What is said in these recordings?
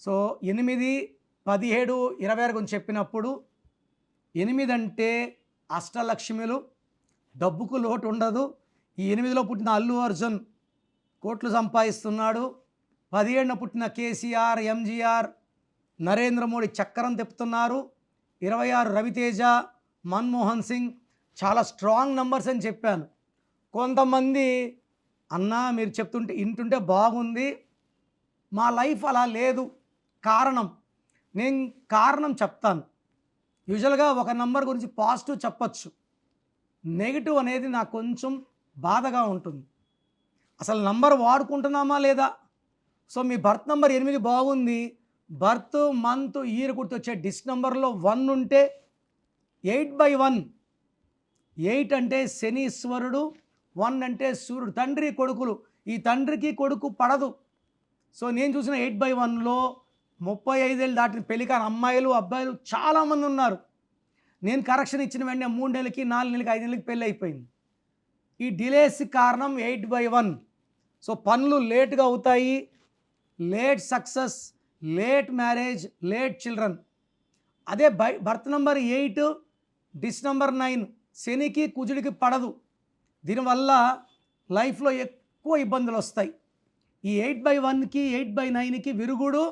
So 8, 17, 26 గురించి చెప్పినప్పుడు 8 అంటే అష్టలక్ష్మిలు, డబ్బుకు లోటు ఉండదు. ఈ 8లో పుట్టిన అల్లు అర్జున్ కోట్లు సంపాదిస్తున్నాడు. 17న పుట్టిన కేసీఆర్, ఎంజీఆర్, నరేంద్ర మోడీ చక్రం తిప్పుతున్నారు. 26 రవితేజ, మన్మోహన్ సింగ్ చాలా స్ట్రాంగ్ నంబర్స్ అని చెప్పాను. కొంతమంది అన్నా మీరు చెప్తుంటే వింటుంటే బాగుంది, మా లైఫ్ అలా లేదు, కారణం నేను కారణం చెప్తాను. యూజువల్గా ఒక నంబర్ గురించి పాజిటివ్ చెప్పచ్చు, నెగిటివ్ అనేది నాకు కొంచెం బాధగా ఉంటుంది. అసలు నంబర్ వాడుకుంటున్నామా లేదా? సో మీ బర్త్ నంబర్ 8 బాగుంది, బర్త్ మంత్ ఇయర్ గుర్తొచ్చే డిస్ నంబర్లో 1 ఉంటే 8/1. 8 అంటే శనీశ్వరుడు, 1 అంటే సూర్యుడు, తండ్రి కొడుకులు. ఈ తండ్రికి కొడుకు పడదు. సో నేను చూసిన 8/1లో 35 ఏళ్ళు దాటిన పెళ్ళికాని అమ్మాయిలు అబ్బాయిలు చాలామంది ఉన్నారు. నేను కరెక్షన్ ఇచ్చిన వెంటనే 3 నెలలకి 4 నెలలకి 5 నెలలకి పెళ్ళి అయిపోయింది. ఈ డిలేస్ కారణం 8/1. సో పనులు లేట్గా అవుతాయి, late success, late marriage, late children. అదే బర్త్ నెంబర్ 8 డిస్ నెంబర్ 9 శనికి కుజుడికి పడదు. దీనివల్ల లైఫ్లో ఎక్కువ ఇబ్బందులు వస్తాయి. ఈ 8/1కి 8/9కి విరుగుడు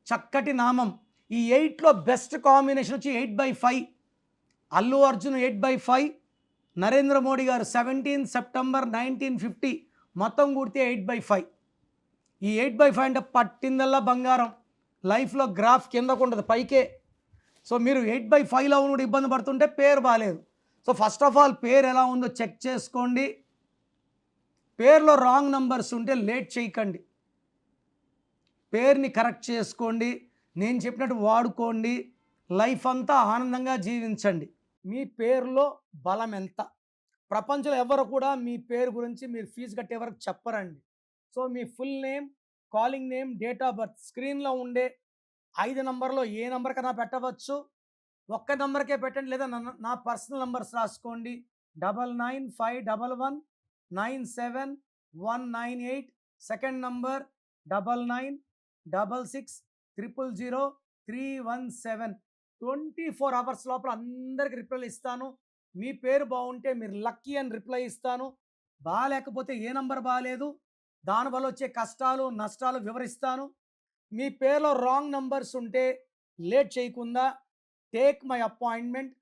చక్కటి నామం. ఈ 8లో బెస్ట్ కాంబినేషన్ వచ్చి 8/5. అల్లు అర్జున్ 8/5, నరేంద్ర మోడీ గారు 17 సెప్టెంబర్ 1950, మొత్తం కూడితే 8/5. ఈ 8/5 అంటే పట్టిందల్లా బంగారం. లైఫ్లో గ్రాఫ్ కిందకు ఉండదు, పైకే. సో మీరు 8/5లో కూడా ఇబ్బంది పడుతుంటే పేరు బాగాలేదు. సో ఫస్ట్ ఆఫ్ ఆల్ పేరు ఎలా ఉందో చెక్ చేసుకోండి. పేరులో రాంగ్ నంబర్స్ ఉంటే లేట్ చేయకండి, పేరుని కరెక్ట్ చేసుకోండి, నేను చెప్పినట్టు వాడుకోండి, లైఫ్ అంతా ఆనందంగా జీవించండి. మీ పేరులో బలం ఎంత? ప్రపంచంలో ఎవరు కూడా మీ పేరు గురించి మీరు ఫీజు కట్టే వరకు చెప్పరండి. సో మీ full name, calling name, date of birth స్క్రీన్లో ఉండే 5 నంబర్లో ఏ నంబర్ కన్నా పెట్టవచ్చు. ఒక్క నంబర్కే పెట్టండి, లేదా నా పర్సనల్ నంబర్స్ రాసుకోండి. 9952119798. Second number 9966000317. 24 అవర్స్ లోపల అందరికి రిప్లై ఇస్తాను. మీ పేరు బాగుంటే మీరు లక్కీ అని రిప్లై ఇస్తాను. బాగాలేకపోతే ఏ నంబర్ బాగాలేదు, దానివల్ల వచ్చే కష్టాలు నష్టాలు వివరిస్తాను. మీ పేరులో రాంగ్ నంబర్స్ ఉంటే లేట్ చేయకుండా టేక్ మై అపాయింట్మెంట్.